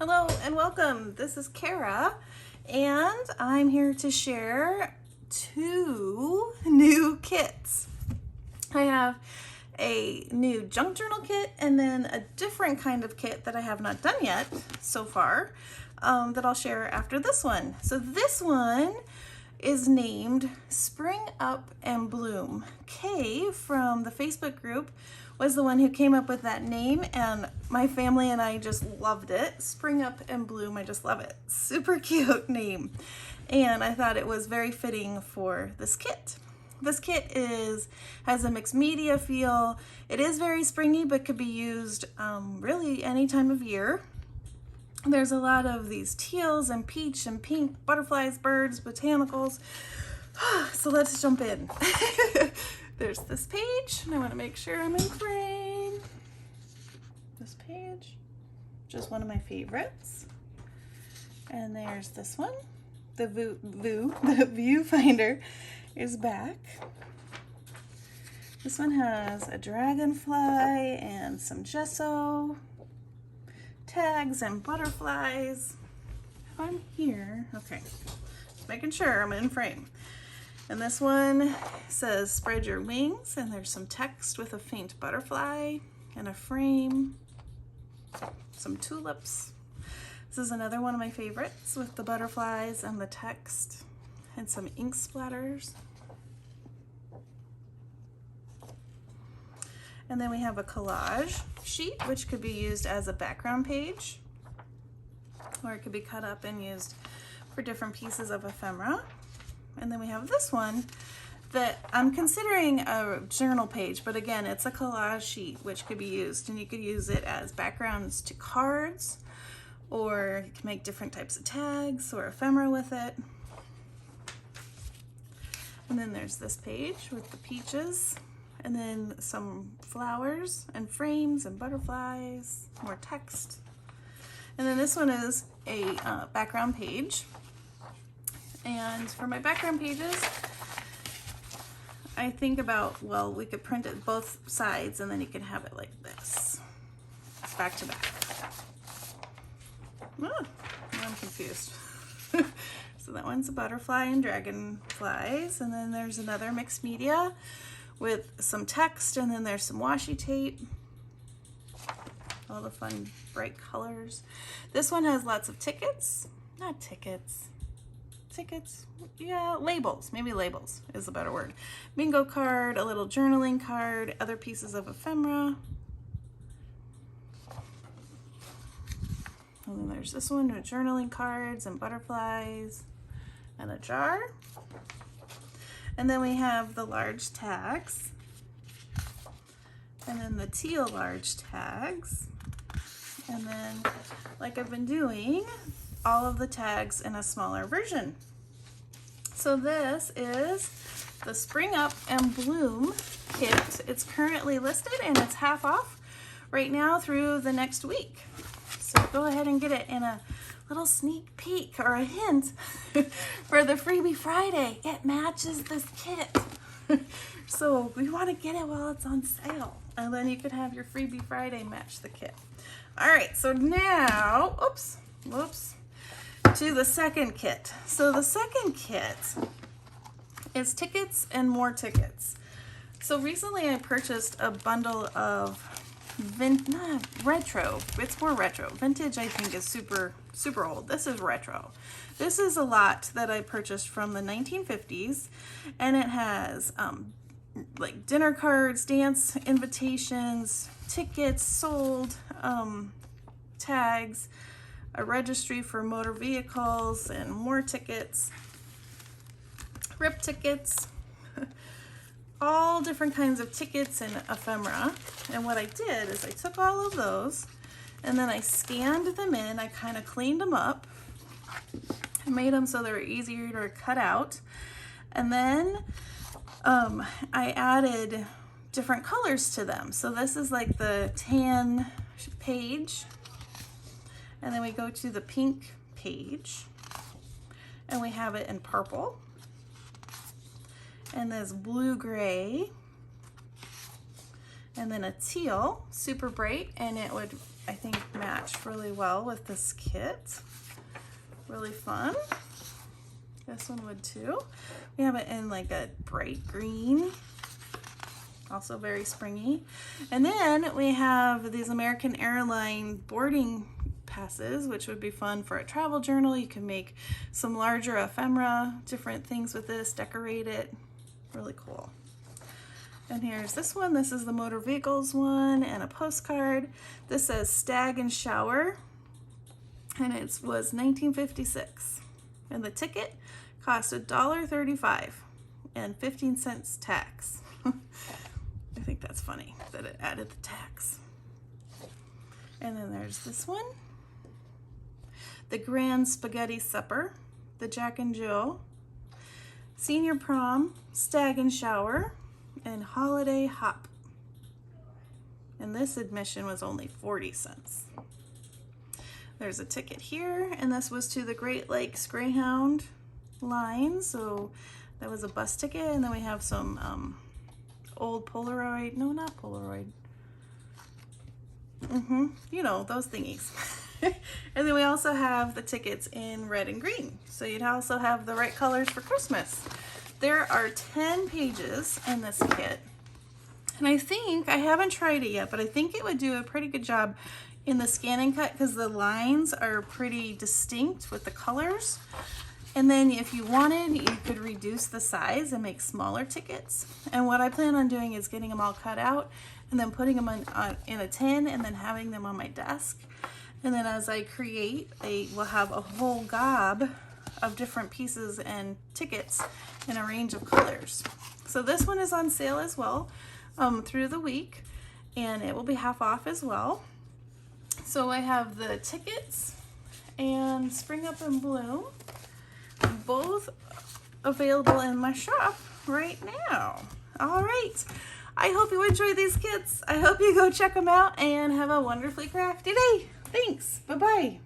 Hello and welcome. This is Cara, and I'm here to share 2 new kits. I have a new junk journal kit and then a different kind of kit that I have not done yet so far that I'll share after this one. So this one is named Spring Up and Bloom. Kay from the Facebook group was the one who came up with that name, and my family and I just loved it. Spring Up and Bloom, I just love it. Super cute name. And I thought it was very fitting for this kit. This kit has a mixed media feel. It is very springy, but could be used really any time of year. There's a lot of these teals and peach and pink butterflies, birds, botanicals. So let's jump in. There's this page, and I want to make sure I'm in frame. This page, just one of my favorites. And there's this one. The viewfinder is back. This one has a dragonfly and some gesso, tags and butterflies. If I'm here, okay, just making sure I'm in frame. And this one says spread your wings, and there's some text with a faint butterfly and a frame, some tulips. This is another one of my favorites with the butterflies and the text and some ink splatters. And then we have a collage sheet, which could be used as a background page, or it could be cut up and used for different pieces of ephemera. And then we have this one that I'm considering a journal page, but again, it's a collage sheet, which could be used, and you could use it as backgrounds to cards, or you can make different types of tags or ephemera with it. And then there's this page with the peaches, and then some flowers and frames and butterflies, more text. And then this one is a background page. And for my background pages, I think about, well, we could print it both sides, and then you can have it like this, back to back. Oh, I'm confused. So that one's a butterfly and dragonflies, and then there's another mixed media with some text, and then there's some washi tape. All the fun bright colors. This one has lots of tickets, yeah, labels, maybe labels is a better word. Bingo card, a little journaling card, other pieces of ephemera. And then there's this one with journaling cards and butterflies and a jar. And then we have the large tags, and then the teal large tags. And then, like I've been doing, all of the tags in a smaller version. So this is the Spring Up and Bloom kit. It's currently listed and it's half off right now through the next week. So go ahead and get it in a little sneak peek or a hint for the Freebie Friday. It matches this kit. So we want to get it while it's on sale, and then you could have your Freebie Friday match the kit. All right, so now, whoops, to the second kit. So the second kit is tickets and more tickets. So recently I purchased a bundle of retro. It's more retro. Vintage, I think, is super old. This is retro. This is a lot that I purchased from the 1950s, and it has like dinner cards, dance invitations, tickets sold, tags, a registry for motor vehicles, and more tickets, rip tickets, all different kinds of tickets and ephemera. And what I did is I took all of those, and then I scanned them in. I kind of cleaned them up and made them so they were easier to cut out. And then I added different colors to them. So this is like the tan page, and then we go to the pink page, and we have it in purple, and this blue-gray, and then a teal, super bright, and it would, I think, match match really well with this kit. Really fun. This one would too. We have it in like a bright green, also very springy. And then we have these American Airline boarding passes, which would be fun for a travel journal. You can make some larger ephemera, different things with this, decorate it. Really cool. And here's this one. This is the motor vehicles one and a postcard. This says Stag and Shower, and it was 1956. And the ticket cost $1.35 and 15 cents tax. I think that's funny that it added the tax. And then there's this one. The Grand Spaghetti Supper, the Jack and Jill, Senior Prom, Stag and Shower, and Holiday Hop. And this admission was only 40 cents. There's a ticket here, and this was to the Great Lakes Greyhound line, so that was a bus ticket. And then we have some old Polaroid, no, not Polaroid, you know, those thingies. And then we also have the tickets in red and green, so you'd also have the right colors for Christmas. There are 10 pages in this kit, and I think, I haven't tried it yet, but I think it would do a pretty good job in the scan and cut because the lines are pretty distinct with the colors. And then if you wanted, you could reduce the size and make smaller tickets. And what I plan on doing is getting them all cut out and then putting them in a tin and then having them on my desk. And then as I create, we'll have a whole gob of different pieces and tickets in a range of colors. So this one is on sale as well through the week, and it will be half off as well. So I have the tickets and Spring Up and Bloom, both available in my shop right now. All right, I hope you enjoy these kits. I hope you go check them out and have a wonderfully crafty day. Thanks, bye-bye.